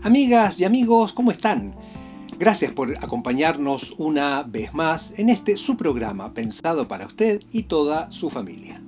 Amigas y amigos, ¿cómo están? Gracias por acompañarnos una vez más en su programa pensado para usted y toda su familia.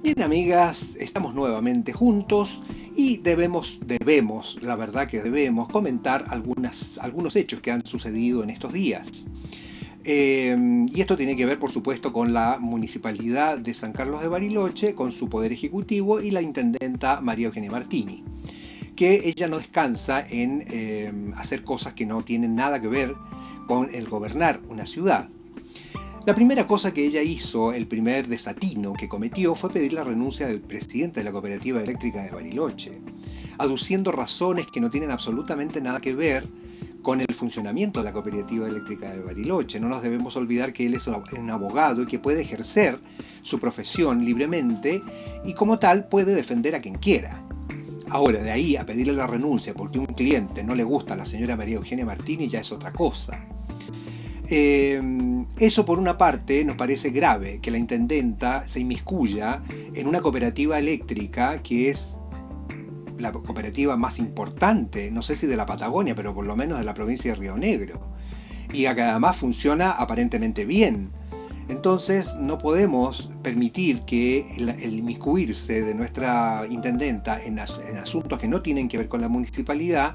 Bien, amigas, estamos nuevamente juntos y debemos, la verdad que debemos comentar algunos hechos que han sucedido en estos días. Y esto tiene que ver, por supuesto, con la Municipalidad de San Carlos de Bariloche, con su Poder Ejecutivo y la Intendenta María Eugenia Martini, que ella no descansa en hacer cosas que no tienen nada que ver con el gobernar una ciudad. La primera cosa que ella hizo, el primer desatino que cometió, fue pedir la renuncia del presidente de la Cooperativa Eléctrica de Bariloche, aduciendo razones que no tienen absolutamente nada que ver con el funcionamiento de la Cooperativa Eléctrica de Bariloche. No nos debemos olvidar que él es un abogado y que puede ejercer su profesión libremente y como tal puede defender a quien quiera. Ahora, de ahí a pedirle la renuncia porque un cliente no le gusta a la señora María Eugenia Martini ya es otra cosa. Eso por una parte nos parece grave, que la intendenta se inmiscuya en una cooperativa eléctrica que es la cooperativa más importante, no sé si de la Patagonia, pero por lo menos de la provincia de Río Negro, y que además funciona aparentemente bien. Entonces no podemos permitir que el inmiscuirse de nuestra intendenta en asuntos que no tienen que ver con la municipalidad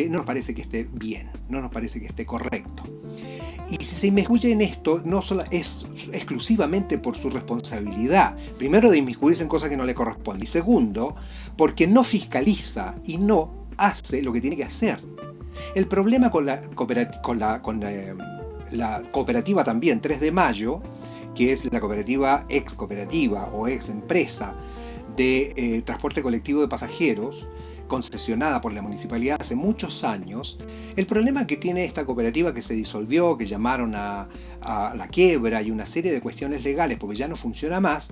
no nos parece que esté bien, no nos parece que esté correcto. Y si se inmiscuye en esto, no solo es exclusivamente por su responsabilidad, primero de inmiscuirse en cosas que no le corresponden, y segundo, porque no fiscaliza y no hace lo que tiene que hacer. El problema con la cooperativa también, 3 de Mayo, que es la cooperativa ex cooperativa o ex empresa de transporte colectivo de pasajeros, concesionada por la municipalidad hace muchos años. El problema que tiene esta cooperativa que se disolvió, que llamaron a la quiebra y una serie de cuestiones legales porque ya no funciona más,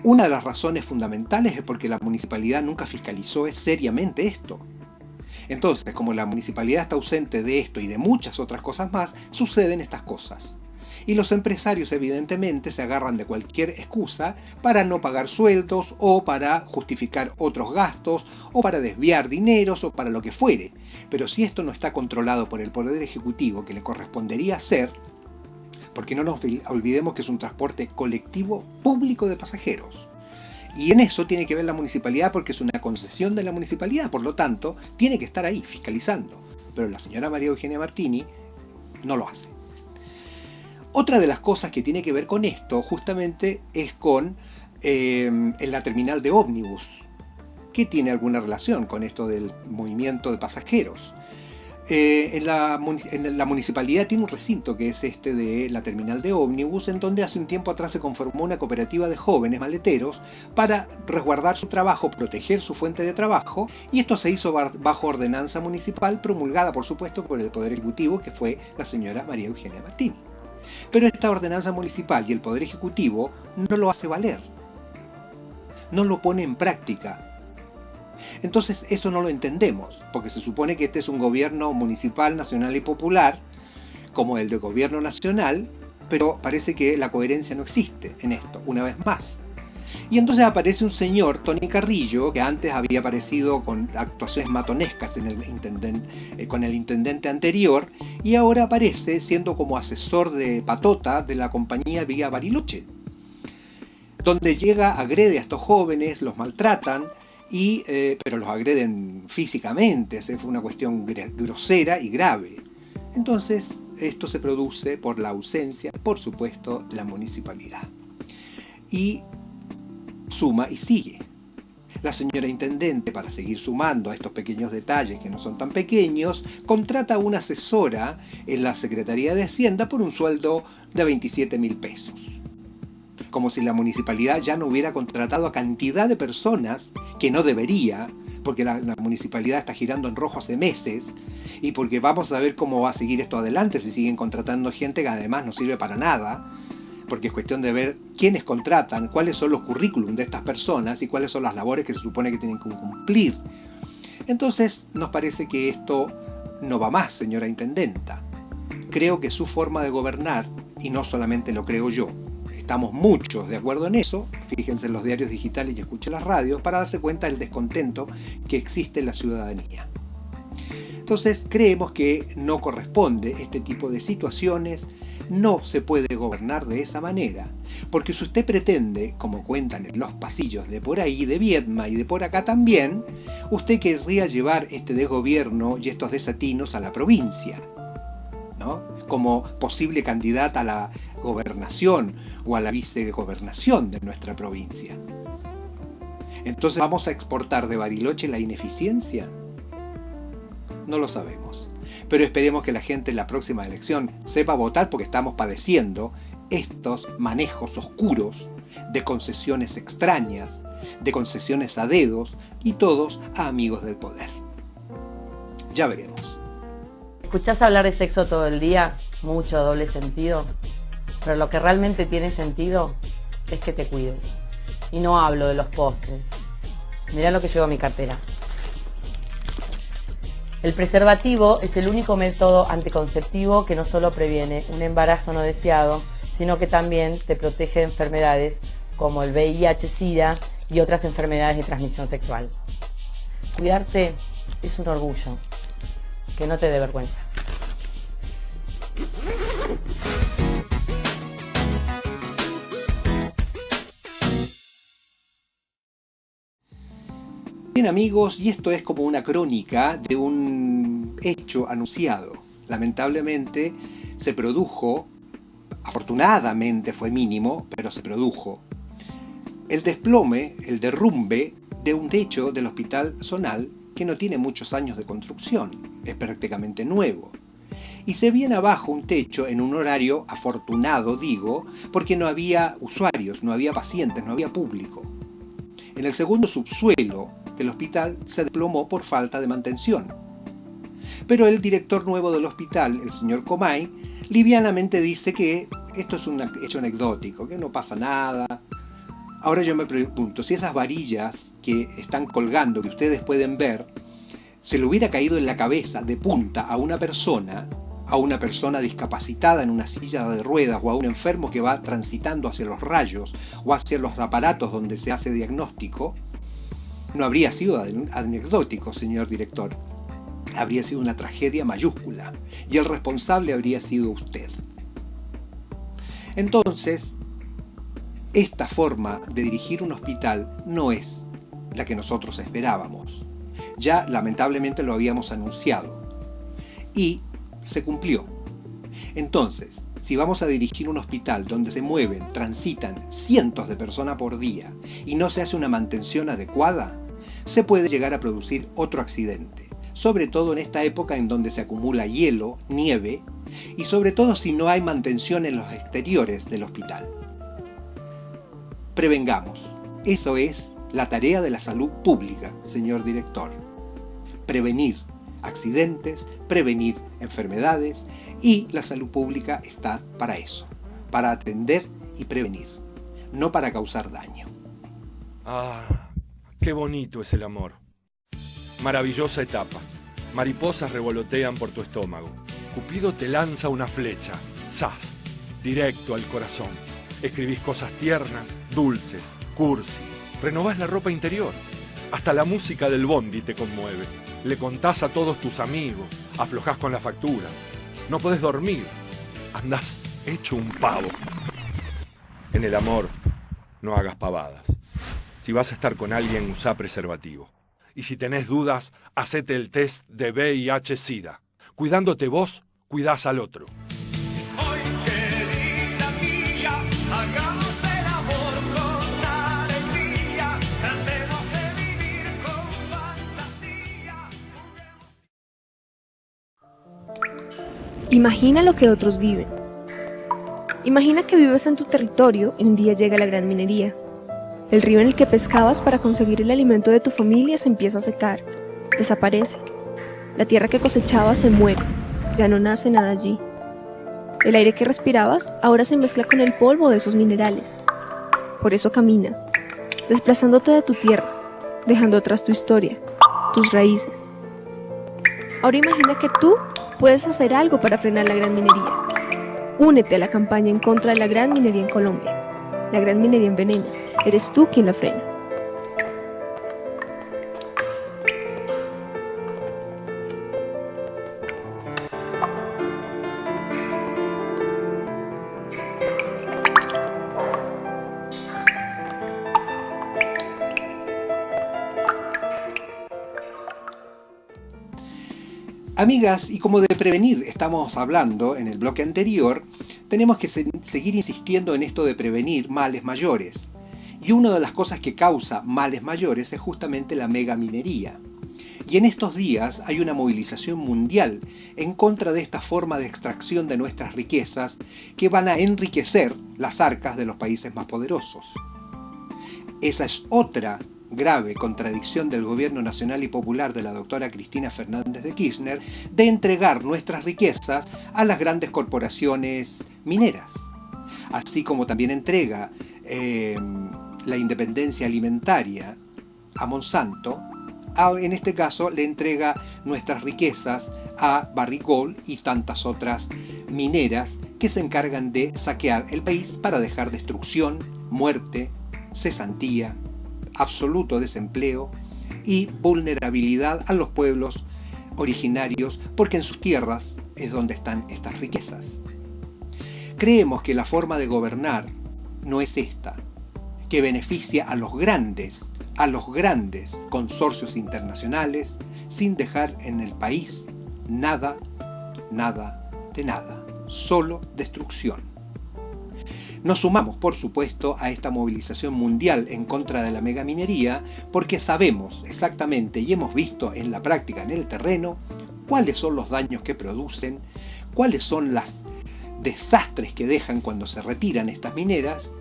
una de las razones fundamentales es porque la municipalidad nunca fiscalizó seriamente esto. Entonces, como la municipalidad está ausente de esto y de muchas otras cosas más, suceden estas cosas. Y los empresarios evidentemente se agarran de cualquier excusa para no pagar sueldos o para justificar otros gastos o para desviar dineros o para lo que fuere. Pero si esto no está controlado por el Poder Ejecutivo, que le correspondería hacer, porque no nos olvidemos que es un transporte colectivo público de pasajeros. Y en eso tiene que ver la municipalidad porque es una concesión de la municipalidad, por lo tanto, tiene que estar ahí fiscalizando. Pero la señora María Eugenia Martini no lo hace. Otra de las cosas que tiene que ver con esto justamente es con en la terminal de ómnibus, que tiene alguna relación con esto del movimiento de pasajeros. En la municipalidad tiene un recinto que es este de la terminal de ómnibus, en donde hace un tiempo atrás se conformó una cooperativa de jóvenes maleteros para resguardar su trabajo, proteger su fuente de trabajo, y esto se hizo bajo ordenanza municipal promulgada por supuesto por el Poder Ejecutivo, que fue la señora María Eugenia Martini. Pero esta ordenanza municipal y el Poder Ejecutivo no lo hace valer, no lo pone en práctica. Entonces eso no lo entendemos, porque se supone que este es un gobierno municipal, nacional y popular, como el de gobierno nacional, pero parece que la coherencia no existe en esto, una vez más. Y entonces aparece un señor, Tony Carrillo, que antes había aparecido con actuaciones matonescas con el intendente anterior, y ahora aparece siendo como asesor de patota de la compañía Vía Bariloche, donde llega, agrede a estos jóvenes, los maltratan, pero los agreden físicamente, fue una cuestión grosera y grave. Entonces, esto se produce por la ausencia, por supuesto, de la municipalidad. Y suma y sigue. La señora intendente, para seguir sumando a estos pequeños detalles que no son tan pequeños, contrata a una asesora en la Secretaría de Hacienda por un sueldo de 27.000 pesos. Como si la municipalidad ya no hubiera contratado a cantidad de personas que no debería, porque la municipalidad está girando en rojo hace meses, y porque vamos a ver cómo va a seguir esto adelante si siguen contratando gente que además no sirve para nada, porque es cuestión de ver quiénes contratan, cuáles son los currículum de estas personas y cuáles son las labores que se supone que tienen que cumplir. Entonces nos parece que esto no va más, señora intendenta. Creo que su forma de gobernar, y no solamente lo creo yo, estamos muchos de acuerdo en eso, fíjense en los diarios digitales y escuchen las radios, para darse cuenta del descontento que existe en la ciudadanía. Entonces creemos que no corresponde este tipo de situaciones, no se puede gobernar de esa manera, porque si usted pretende, como cuentan en los pasillos de por ahí, de Viedma y de por acá también, usted querría llevar este desgobierno y estos desatinos a la provincia, ¿no? Como posible candidata a la gobernación o a la vicegobernación de nuestra provincia. Entonces, ¿vamos a exportar de Bariloche la ineficiencia? No lo sabemos. Pero esperemos que la gente en la próxima elección sepa votar, porque estamos padeciendo estos manejos oscuros de concesiones extrañas, de concesiones a dedos y todos a amigos del poder. Ya veremos. ¿Escuchás hablar de sexo todo el día? Mucho doble sentido. Pero lo que realmente tiene sentido es que te cuides. Y no hablo de los postres. Mirá lo que llevo a mi cartera. El preservativo es el único método anticonceptivo que no solo previene un embarazo no deseado, sino que también te protege de enfermedades como el VIH-Sida y otras enfermedades de transmisión sexual. Cuidarte es un orgullo. Que no te dé vergüenza. Bien amigos, y esto es como una crónica de un hecho anunciado. Lamentablemente se produjo, afortunadamente fue mínimo, pero se produjo el desplome, el derrumbe de un techo del Hospital Zonal que no tiene muchos años de construcción, es prácticamente nuevo. Y se viene abajo un techo en un horario afortunado, digo, porque no había usuarios, no había pacientes, no había público. En el segundo subsuelo del hospital se desplomó por falta de mantención. Pero el director nuevo del hospital, el señor Comay, livianamente dice que esto es un hecho anecdótico, que no pasa nada. Ahora yo me pregunto, si esas varillas que están colgando, que ustedes pueden ver, se le hubiera caído en la cabeza de punta a una persona discapacitada en una silla de ruedas o a un enfermo que va transitando hacia los rayos o hacia los aparatos donde se hace diagnóstico, no habría sido anecdótico, señor director. Habría sido una tragedia mayúscula y el responsable habría sido usted. Entonces, esta forma de dirigir un hospital no es la que nosotros esperábamos. Ya lamentablemente lo habíamos anunciado y se cumplió. Entonces, si vamos a dirigir un hospital donde se mueven, transitan cientos de personas por día y no se hace una mantención adecuada, se puede llegar a producir otro accidente, sobre todo en esta época en donde se acumula hielo, nieve y sobre todo si no hay mantención en los exteriores del hospital. Prevengamos. Eso es la tarea de la salud pública, señor director. Prevenir accidentes, prevenir enfermedades, y la salud pública está para eso, para atender y prevenir, no para causar daño. Ah, qué bonito es el amor. Maravillosa etapa. Mariposas revolotean por tu estómago. Cupido te lanza una flecha, ¡zas!, directo al corazón. Escribís cosas tiernas, dulces, cursis. Renovás la ropa interior. Hasta la música del bondi te conmueve. Le contás a todos tus amigos. Aflojás con las facturas. No podés dormir. Andás hecho un pavo. En el amor, no hagas pavadas. Si vas a estar con alguien, usá preservativo. Y si tenés dudas, hacete el test de VIH-Sida. Cuidándote vos, cuidás al otro. Hoy, querida mía, hagamos el amor con alegría, tratemos de vivir. Imagina lo que otros viven. Imagina que vives en tu territorio y un día llega la gran minería. El río en el que pescabas para conseguir el alimento de tu familia se empieza a secar, desaparece. La tierra que cosechabas se muere, ya no nace nada allí. El aire que respirabas ahora se mezcla con el polvo de esos minerales. Por eso caminas, desplazándote de tu tierra, dejando atrás tu historia, tus raíces. Ahora imagina que tú puedes hacer algo para frenar la gran minería. Únete a la campaña en contra de la gran minería en Colombia. La gran minería envenena. Eres tú quien la frena. Amigas, y como de prevenir estamos hablando en el bloque anterior, tenemos que seguir insistiendo en esto de prevenir males mayores. Y una de las cosas que causa males mayores es justamente la megaminería. Y en estos días hay una movilización mundial en contra de esta forma de extracción de nuestras riquezas que van a enriquecer las arcas de los países más poderosos. Esa es otra grave contradicción del gobierno nacional y popular de la doctora Cristina Fernández de Kirchner de entregar nuestras riquezas a las grandes corporaciones mineras, así como también entrega la independencia alimentaria a Monsanto. En este caso le entrega nuestras riquezas a Barrick Gold y tantas otras mineras que se encargan de saquear el país para dejar destrucción, muerte, cesantía, absoluto desempleo y vulnerabilidad a los pueblos originarios, porque en sus tierras es donde están estas riquezas. Creemos que la forma de gobernar no es esta, que beneficia a los grandes consorcios internacionales sin dejar en el país nada de nada, solo destrucción. Nos sumamos, por supuesto, a esta movilización mundial en contra de la megaminería porque sabemos exactamente y hemos visto en la práctica, en el terreno, cuáles son los daños que producen, cuáles son los desastres que dejan cuando se retiran estas mineras,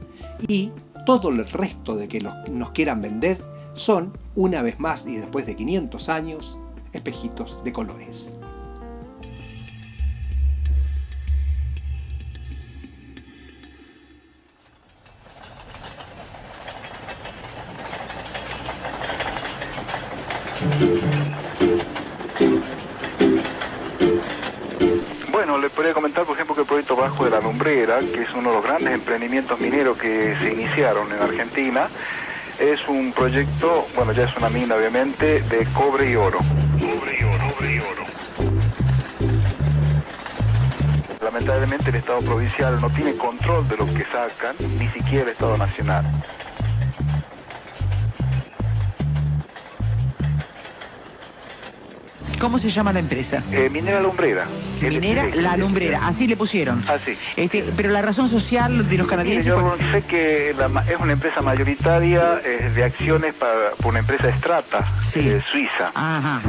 y todo el resto de que nos quieran vender son, una vez más y después de 500 años, espejitos de colores. Bueno, le podría comentar, por ejemplo, que el proyecto Bajo de la Lumbrera, que es uno de los grandes emprendimientos mineros que se iniciaron en Argentina, es un proyecto, bueno, ya es una mina obviamente, de cobre y oro. Lamentablemente el Estado provincial no tiene control de lo que sacan, ni siquiera el Estado nacional. ¿Cómo se llama la empresa? Minera Lumbrera. Minera La Lumbrera, así le pusieron. Así. Pero la razón social de los canadienses... Yo sé que es una empresa mayoritaria de acciones por una empresa Strata, sí, suiza. Ajá.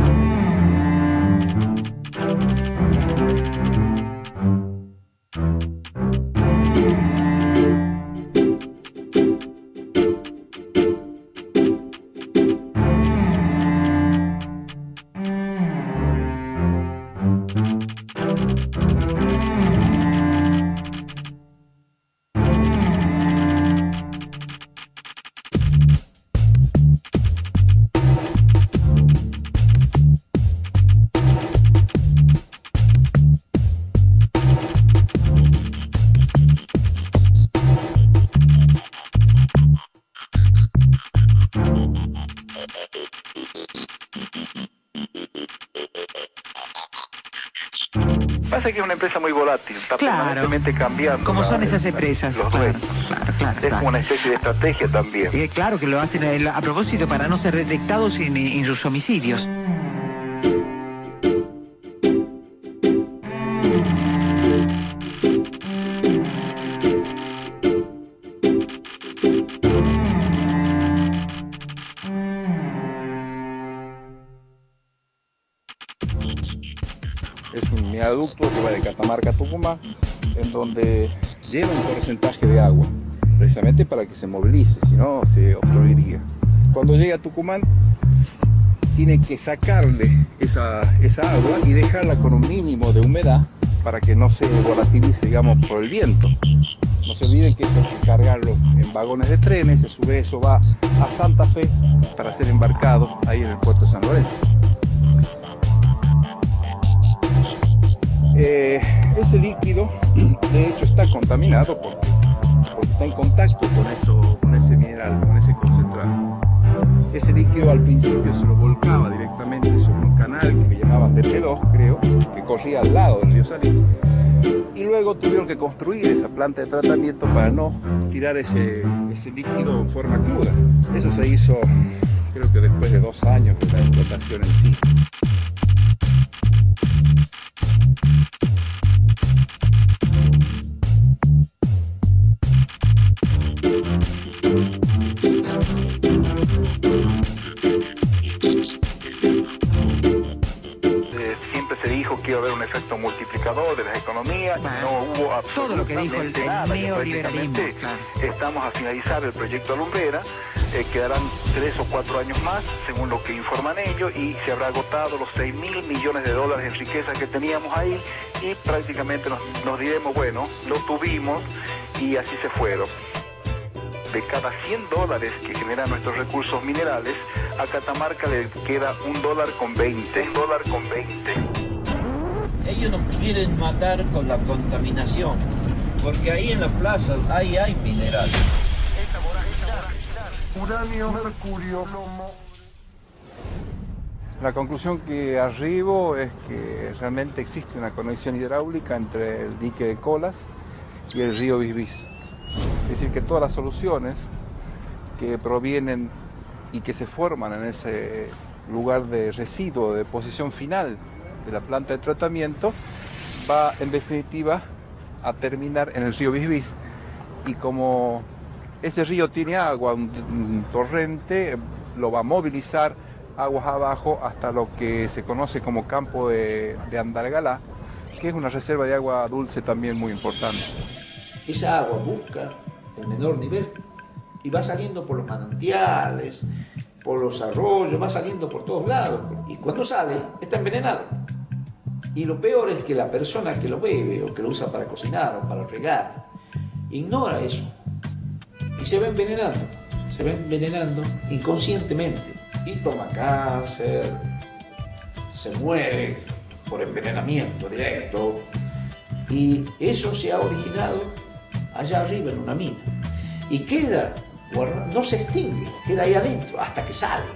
Pasa que es una empresa muy volátil, está Claro. permanentemente cambiando. ¿Cómo son esas empresas? Los Claro, dueños. claro. Es como una especie de estrategia también. Claro que lo hacen a propósito para no ser detectados en sus homicidios. acueducto que va de Catamarca a Tucumán, en donde lleva un porcentaje de agua, precisamente para que se movilice, si no se obstruiría. Cuando llega a Tucumán, tiene que sacarle esa agua y dejarla con un mínimo de humedad para que no se volatilice, digamos, por el viento. No se olviden que esto hay que cargarlo en vagones de trenes, a su vez eso va a Santa Fe para ser embarcado ahí en el puerto de San Lorenzo. Ese líquido, de hecho, está contaminado porque está en contacto con ese mineral, con ese concentrado. Ese líquido al principio se lo volcaba directamente sobre un canal que le llamaban DP2, creo, que corría al lado del río Salín. Y luego tuvieron que construir esa planta de tratamiento para no tirar ese líquido en forma cruda. Eso se hizo, creo que después de 2 años de la explotación en sí. Siempre se dijo que iba a haber un efecto multiplicador de las economías, no hubo absolutamente todo lo que dijo el nada. neoliberalismo, claro. Estamos a finalizar el proyecto Alumbrera, quedarán 3 o 4 años más, según lo que informan ellos, y se habrá agotado los 6.000 millones de dólares en riqueza que teníamos ahí, y prácticamente nos diremos, bueno, lo tuvimos, y así se fueron. De cada 100 dólares que generan nuestros recursos minerales, a Catamarca le queda $1.20. Ellos nos quieren matar con la contaminación, porque ahí en la plaza hay mineral. Uranio, mercurio, plomo. La conclusión que arribo es que realmente existe una conexión hidráulica entre el dique de Colas y el río Bisbis. Es decir, que todas las soluciones que provienen y que se forman en ese lugar de residuo, de posición final de la planta de tratamiento, va en definitiva a terminar en el río Bisbis. Y como ese río tiene agua, un torrente, lo va a movilizar aguas abajo hasta lo que se conoce como campo de Andalgalá, que es una reserva de agua dulce también muy importante. Esa agua busca el menor nivel y va saliendo por los manantiales, por los arroyos, va saliendo por todos lados. Y cuando sale, está envenenado. Y lo peor es que la persona que lo bebe o que lo usa para cocinar o para regar, ignora eso. Y se va envenenando inconscientemente. Y toma cáncer, se muere por envenenamiento directo. Y eso se ha originado allá arriba en una mina. Y queda, no se extingue, queda ahí adentro hasta que sale.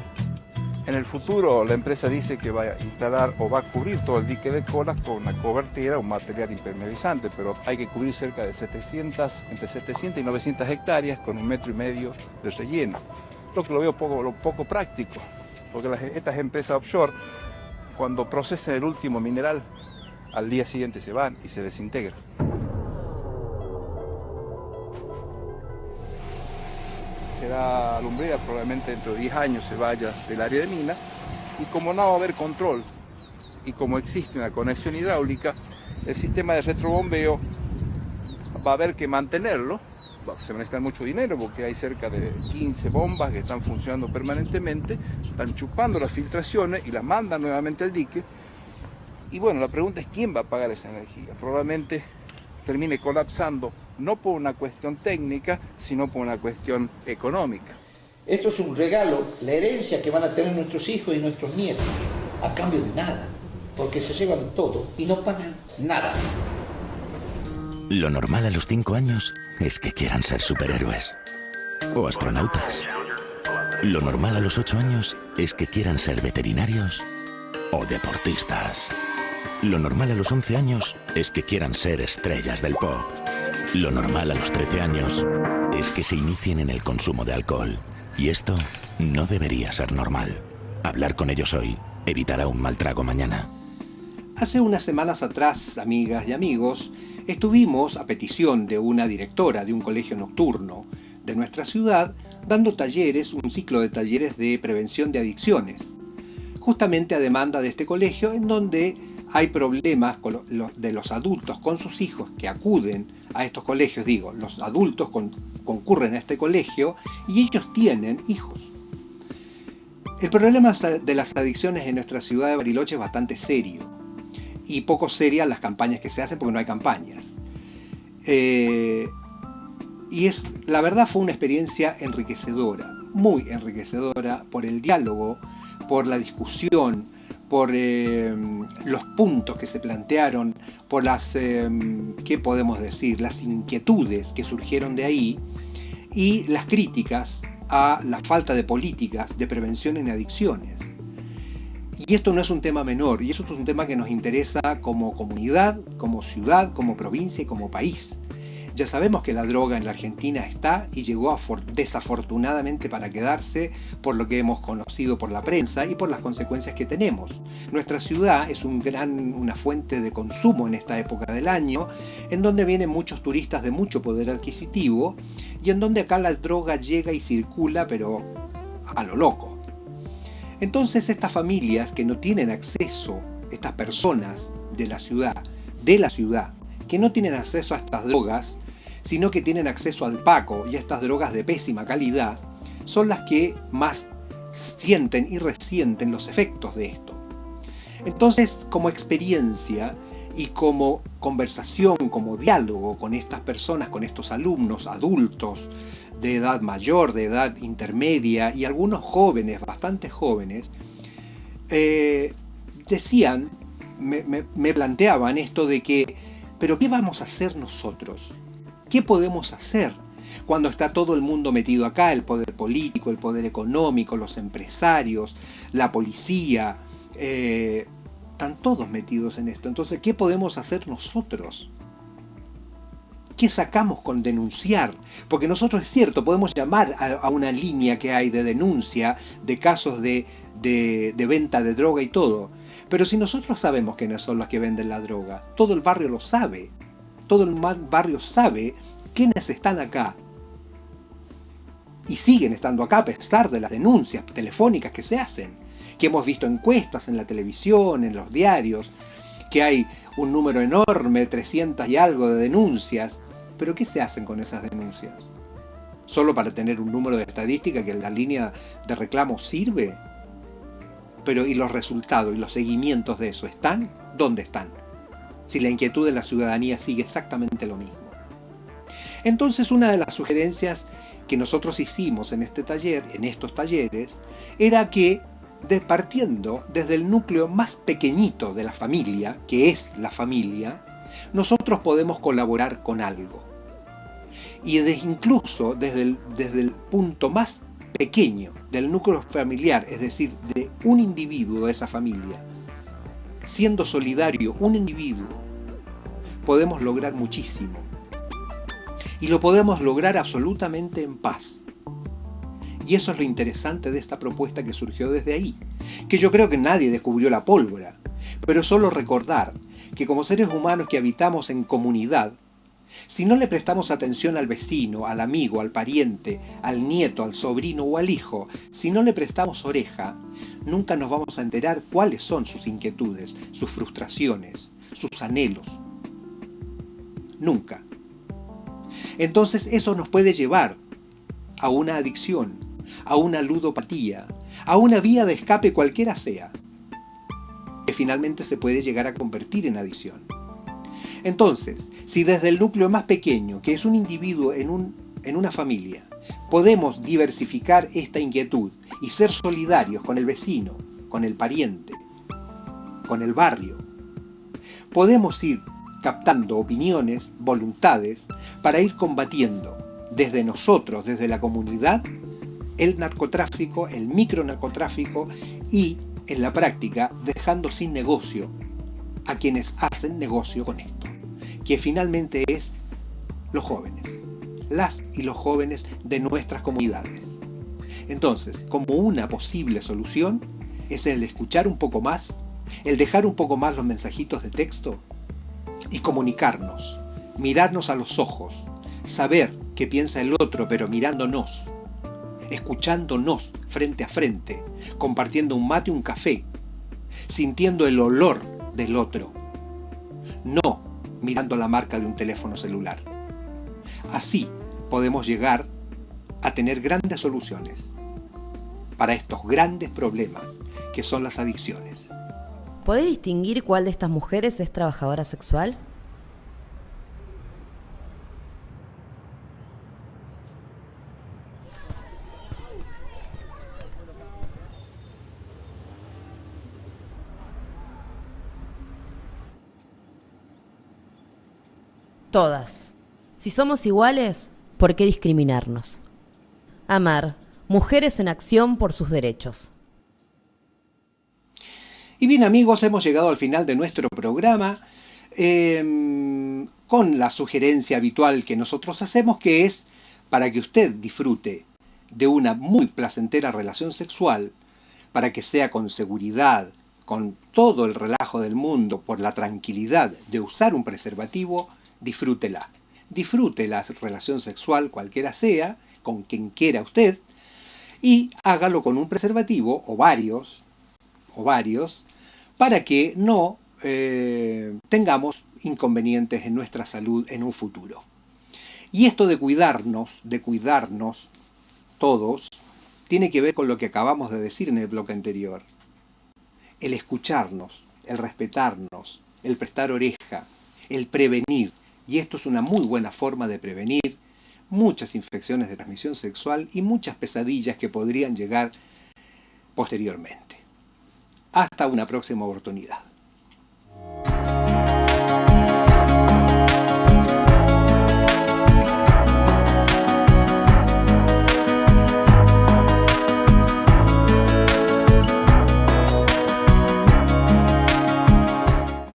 En el futuro la empresa dice que va a instalar o va a cubrir todo el dique de Colas con una cobertera, un material impermeabilizante, pero hay que cubrir cerca de entre 700 y 900 hectáreas con 1,5 metros de relleno. Lo que lo veo poco práctico, porque estas empresas offshore, cuando procesen el último mineral, al día siguiente se van y se desintegran. Será Alumbrera, probablemente dentro de 10 años se vaya del área de mina, y como no va a haber control y como existe una conexión hidráulica, el sistema de retrobombeo va a haber que mantenerlo. Se va a necesitar mucho dinero porque hay cerca de 15 bombas que están funcionando permanentemente, están chupando las filtraciones y las mandan nuevamente al dique. Y bueno, la pregunta es quién va a pagar esa energía. Probablemente termine colapsando, no por una cuestión técnica, sino por una cuestión económica. Esto es un regalo, la herencia que van a tener nuestros hijos y nuestros nietos, a cambio de nada, porque se llevan todo y no pagan nada. Lo normal a los 5 años es que quieran ser superhéroes o astronautas. Lo normal a los 8 años es que quieran ser veterinarios o deportistas. Lo normal a los 11 años es que quieran ser estrellas del pop. Lo normal a los 13 años es que se inicien en el consumo de alcohol. Y esto no debería ser normal. Hablar con ellos hoy evitará un mal trago mañana. Hace unas semanas atrás, amigas y amigos, estuvimos, a petición de una directora de un colegio nocturno de nuestra ciudad, dando talleres, un ciclo de talleres de prevención de adicciones, justamente a demanda de este colegio, en donde hay problemas con de los adultos con sus hijos que acuden a estos colegios. Digo, los adultos concurren a este colegio y ellos tienen hijos. El problema de las adicciones en nuestra ciudad de Bariloche es bastante serio, y poco serias las campañas que se hacen porque no hay campañas. La verdad fue una experiencia enriquecedora, muy enriquecedora, por el diálogo, por la discusión, por los puntos que se plantearon, por las, ¿qué podemos decir?, las inquietudes que surgieron de ahí, y las críticas a la falta de políticas de prevención en adicciones. Y esto no es un tema menor, y eso es un tema que nos interesa como comunidad, como ciudad, como provincia y como país. Ya sabemos que la droga en la Argentina está y llegó desafortunadamente para quedarse, por lo que hemos conocido por la prensa y por las consecuencias que tenemos. Nuestra ciudad es una fuente de consumo en esta época del año, en donde vienen muchos turistas de mucho poder adquisitivo y en donde acá la droga llega y circula, pero a lo loco. Entonces estas familias que no tienen acceso, estas personas de la ciudad, que no tienen acceso a estas drogas, sino que tienen acceso al paco y a estas drogas de pésima calidad, son las que más sienten y resienten los efectos de esto. Entonces, como experiencia y como conversación, como diálogo con estas personas, con estos alumnos adultos, de edad mayor, de edad intermedia y algunos jóvenes, bastante jóvenes, decían, me planteaban esto de que, ¿pero qué vamos a hacer nosotros? ¿Qué podemos hacer cuando está todo el mundo metido acá? El poder político, el poder económico, los empresarios, la policía, están todos metidos en esto. Entonces, ¿qué podemos hacer nosotros? ¿Qué sacamos con denunciar? Porque nosotros, es cierto, podemos llamar a una línea que hay de denuncia de casos de venta de droga y todo. Pero si nosotros sabemos quiénes son los que venden la droga, todo el barrio lo sabe. Todo el barrio sabe quiénes están acá. Y siguen estando acá a pesar de las denuncias telefónicas que se hacen. Que hemos visto encuestas en la televisión, en los diarios, que hay un número enorme, 300 y algo de denuncias. ¿Pero qué se hacen con esas denuncias? ¿Solo para tener un número de estadística que en la línea de reclamo sirve? Pero ¿y los resultados y los seguimientos de eso están? ¿Dónde están? Si la inquietud de la ciudadanía sigue exactamente lo mismo. Entonces, una de las sugerencias que nosotros hicimos en estos talleres, era que, partiendo desde el núcleo más pequeñito de la familia, que es la familia, nosotros podemos colaborar con algo. Y incluso desde el punto más pequeño del núcleo familiar, es decir, de un individuo de esa familia, siendo solidario un individuo, podemos lograr muchísimo. Y lo podemos lograr absolutamente en paz. Y eso es lo interesante de esta propuesta que surgió desde ahí. Que yo creo que nadie descubrió la pólvora. Pero solo recordar que como seres humanos que habitamos en comunidad, si no le prestamos atención al vecino, al amigo, al pariente, al nieto, al sobrino o al hijo, si no le prestamos oreja, nunca nos vamos a enterar cuáles son sus inquietudes, sus frustraciones, sus anhelos. Nunca. Entonces eso nos puede llevar a una adicción, a una ludopatía, a una vía de escape cualquiera sea, que finalmente se puede llegar a convertir en adicción. Entonces, si desde el núcleo más pequeño, que es un individuo en una familia, podemos diversificar esta inquietud y ser solidarios con el vecino, con el pariente, con el barrio, podemos ir captando opiniones, voluntades, para ir combatiendo desde nosotros, desde la comunidad, el narcotráfico, el micronarcotráfico y, en la práctica, dejando sin negocio a quienes hacen negocio con esto, que finalmente es los jóvenes, las y los jóvenes de nuestras comunidades. Entonces, como una posible solución, es el escuchar un poco más, el dejar un poco más los mensajitos de texto y comunicarnos, mirarnos a los ojos, saber qué piensa el otro, pero mirándonos, escuchándonos frente a frente, compartiendo un mate, un café, sintiendo el olor del otro, no mirando la marca de un teléfono celular. Así podemos llegar a tener grandes soluciones para estos grandes problemas que son las adicciones. ¿Podés distinguir cuál de estas mujeres es trabajadora sexual? Todas. Si somos iguales, ¿por qué discriminarnos? Amar, mujeres en acción por sus derechos. Y bien amigos, hemos llegado al final de nuestro programa con la sugerencia habitual que nosotros hacemos, que es para que usted disfrute de una muy placentera relación sexual, para que sea con seguridad, con todo el relajo del mundo, por la tranquilidad de usar un preservativo, disfrútela. Disfrute la relación sexual, cualquiera sea, con quien quiera usted, y hágalo con un preservativo o varios, para que no tengamos inconvenientes en nuestra salud en un futuro. Y esto de cuidarnos todos, tiene que ver con lo que acabamos de decir en el bloque anterior. El escucharnos, el respetarnos, el prestar oreja, el prevenir. Y esto es una muy buena forma de prevenir muchas infecciones de transmisión sexual y muchas pesadillas que podrían llegar posteriormente. Hasta una próxima oportunidad.